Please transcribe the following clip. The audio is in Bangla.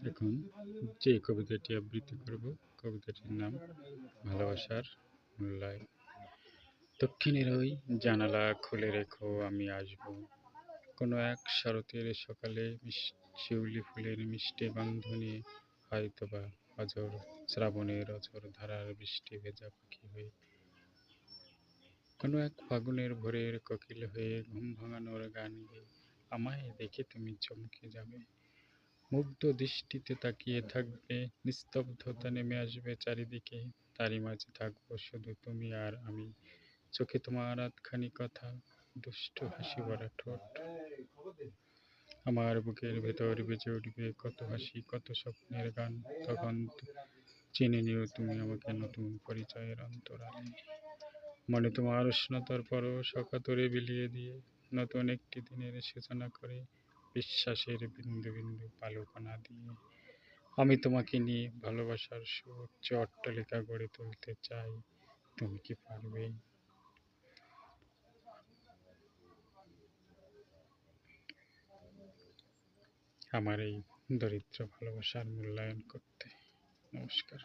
এখন যে কবিতাটি আবৃত্তি করব, কবিতাটির নাম ভালোবাসার মূল্যায়ন। দক্ষিণের ওই জানালা খুলে রেখো, আমি আসব কোনো এক শরতের সকালে, শিউলি ফুলের মিষ্টি গন্ধ নিয়ে, হয়তোবা অঝোর শ্রাবণের অঝোর ধারার বৃষ্টি ভেজা পাখি হয়ে, কোনো এক ফাগুনের ভোরের কোকিল হয়ে, ঘুম ভাঙানোর গান গেয়ে আমায় দেখে তুমি চমকে যাবে, মুগ্ধ দৃষ্টিতে তাকিয়ে থাকবে, নিস্তব্ধতা নেমে আসবে চারিদিকে, তারই মাঝে থাকবো শুধু তুমি আর আমি, চোখে তোমার আধখানি কথা, দুষ্টু হাসি ভরা ঠোঁট, আমার বুকের ভেতর বেজে উঠবে কত হাসি কত স্বপ্নের গান, তখন চিনে নিও তুমি আমাকে নতুন পরিচয়ের অন্তরালে, মনে তোমার উষ্ণতার পরশ অকাতরে বিলিয়ে দিয়ে, নতুন একটি দিনের সূচনা করে, বিশ্বাসের বিন্দু বিন্দু পালকণা দিয়ে, আমি তোমাকে নিয়ে ভালোবাসার সুউচ্চ অট্টালিকা গড়ে তুলতে চাই, তুমি কি পারবে? আমার এই দরিদ্র ভালোবাসার মূল্যায়ন করতে? নমস্কার।